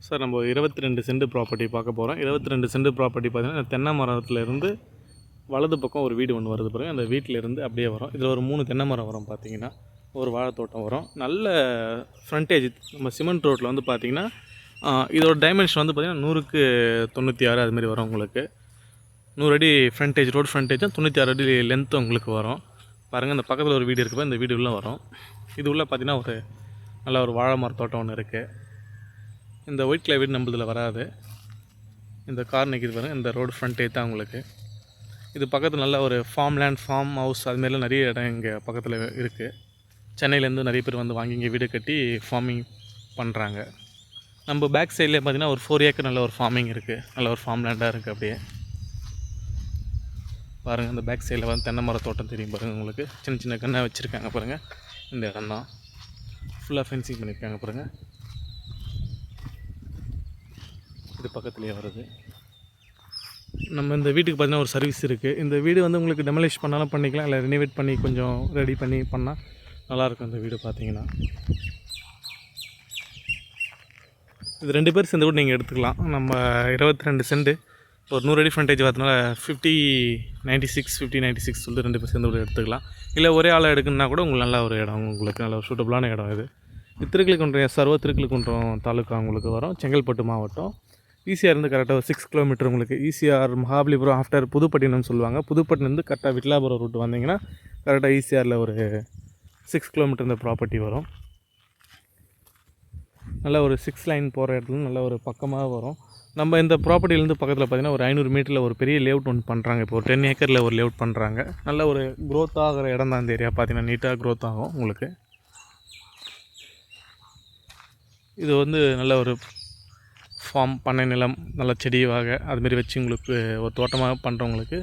Sir நம்ம 22 send property பார்க்க போகிறோம். 22 சென்ட் ப்ராப்பர்ட்டி பார்த்தீங்கன்னா தென்னை மரத்துலேருந்து வலது பக்கம் ஒரு வீடு ஒன்று வருது பாருங்கள். அந்த வீட்டிலேருந்து அப்படியே வரும். இதில் ஒரு 3 தென்னை மரம் வரும். பார்த்தீங்கன்னா ஒரு வாழைத்தோட்டம் வரும். நல்ல ஃப்ரண்டேஜ் நம்ம சிமெண்ட் ரோட்டில் வந்து பார்த்திங்கன்னா இதோட டைமென்ஷன் வந்து பார்த்திங்கன்னா 100க்கு 96 அதுமாரி வரும். உங்களுக்கு 100 அடி ஃப்ரண்டேஜ், ரோடு ஃப்ரண்டேஜ் 96 அடி லென்த்து உங்களுக்கு வரும். பாருங்கள், இந்த பக்கத்தில் ஒரு வீடு இருக்குது. இந்த வீடு உள்ளே வரும். இது உள்ளே பார்த்திங்கன்னா ஒரு நல்ல ஒரு வாழை மரத்தோட்டம் ஒன்று இருக்குது. இந்த ஒயிட் கலர் வீடு நம்மளதில் வராது. இந்த கார் நிற்கிது பாருங்கள். இந்த ரோடு ஃப்ரண்டேஜ் தான் உங்களுக்கு. இது பக்கத்தில் நல்ல ஒரு ஃபார்ம் லேண்ட், ஃபார்ம் ஹவுஸ் அதுமாரிலாம் நிறைய இடம் இங்கே பக்கத்தில் இருக்குது. சென்னையிலேருந்து நிறைய பேர் வந்து வாங்கி இங்கே வீடு கட்டி ஃபார்மிங் பண்ணுறாங்க. நம்ம பேக் சைட்லேயே பார்த்திங்கன்னா ஒரு 4 ஏக்கர் நல்ல ஒரு ஃபார்மிங் இருக்குது. நல்ல ஒரு ஃபார்ம் லேண்டாக இருக்குது. அப்படியே பாருங்கள், இந்த பேக் சைடில் வந்து தென்னை மர தோட்டம் தெரியும் பாருங்கள். உங்களுக்கு சின்ன சின்ன கண்ணை வச்சுருக்காங்க பாருங்கள். இந்த இடம் தான் ஃபுல்லாக ஃபென்சிங் பண்ணியிருக்காங்க பாருங்கள். இது பக்கத்துலேயே வருது. நம்ம இந்த வீட்டுக்கு பார்த்திங்கன்னா ஒரு சர்வீஸ் இருக்குது. இந்த வீடு வந்து உங்களுக்கு டெமலிஷ் பண்ணாலும் பண்ணிக்கலாம், இல்லை ரெனிவேட் பண்ணி கொஞ்சம் ரெடி பண்ணி பண்ணால் நல்லாயிருக்கும். இந்த வீடு பார்த்திங்கன்னா இது 2 பேர் சேர்ந்து கூட நீங்கள் எடுத்துக்கலாம். நம்ம 22 சென்ட் ஒரு 100 அடி ஃப்ரண்டேஜ் வரதுனால 50/96 சொல்லிட்டு 2 பேர் சேர்ந்து கூட எடுத்துக்கலாம். இல்லை ஒரே ஆளாக எடுக்கணுன்னா கூட உங்களுக்கு நல்ல ஒரு இடம், உங்களுக்கு நல்ல ஒரு சூட்டபுளான இடம். இது திருக்கழுக்குன்றம் திருக்கழுக்குன்றம் தாலுக்கா உங்களுக்கு வரும். செங்கல்பட்டு மாவட்டம். ஈசிஆர் இருந்து கரெக்டாக ஒரு 6 கிலோமீட்டர் உங்களுக்கு. ஈசிஆர் மகாபலிபுரம் ஆஃப்டர் புதுப்பட்டினம் சொல்லுவாங்க. புதுப்பட்டினந்து கரெக்டாக விட்லாபுரம் ரூட் வந்தீங்கன்னா கரெக்டாக ஈசிஆரில் ஒரு 6 கிலோமீட்டர் இந்த ப்ராப்பர்ட்டி வரும். நல்ல ஒரு 6 லைன் போகிற இடத்துல நல்ல ஒரு பக்கமாக வரும். நம்ம இந்த ப்ராப்பர்ட்டிலேருந்து பக்கத்தில் பார்த்திங்கன்னா ஒரு 500 மீட்டரில் ஒரு பெரிய லேஅவுட் ஒன்று பண்ணுறாங்க. இப்போ ஒரு 10 ஏக்கரில் ஒரு லேஅவுட் பண்ணுறாங்க. நல்ல ஒரு க்ரோத் ஆகிற இடம் தான் இந்த ஏரியா. பார்த்திங்கன்னா நீட்டாக க்ரோத் ஆகும் உங்களுக்கு. இது வந்து நல்ல ஒரு ஃபார்ம், பண்ணை நிலம், நல்ல செடி வகை அதுமாரி வச்சு உங்களுக்கு ஒரு தோட்டமாக பண்ணுறவங்களுக்கு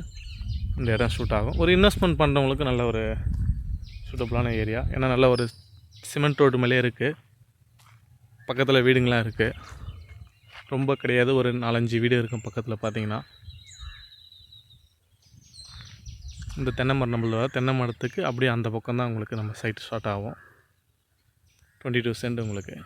இந்த இடம் சூட் ஆகும். ஒரு இன்வெஸ்ட்மெண்ட் பண்ணுறவங்களுக்கு நல்ல ஒரு சூட்டபுளான ஏரியா. ஏன்னா நல்ல ஒரு சிமெண்ட் ரோடு மேலே இருக்குது. பக்கத்தில் வீடுங்களாம் இருக்குது. ரொம்ப கிடையாது, ஒரு 4-5 வீடு இருக்கும் பக்கத்தில். பார்த்திங்கன்னா இந்த தென்னை மரம் நம்மளோட தென்னை மரத்துக்கு அப்படியே அந்த பக்கம் தான் உங்களுக்கு நம்ம சைட் ஸ்டார்ட் ஆகும். 22 சென்ட் உங்களுக்கு.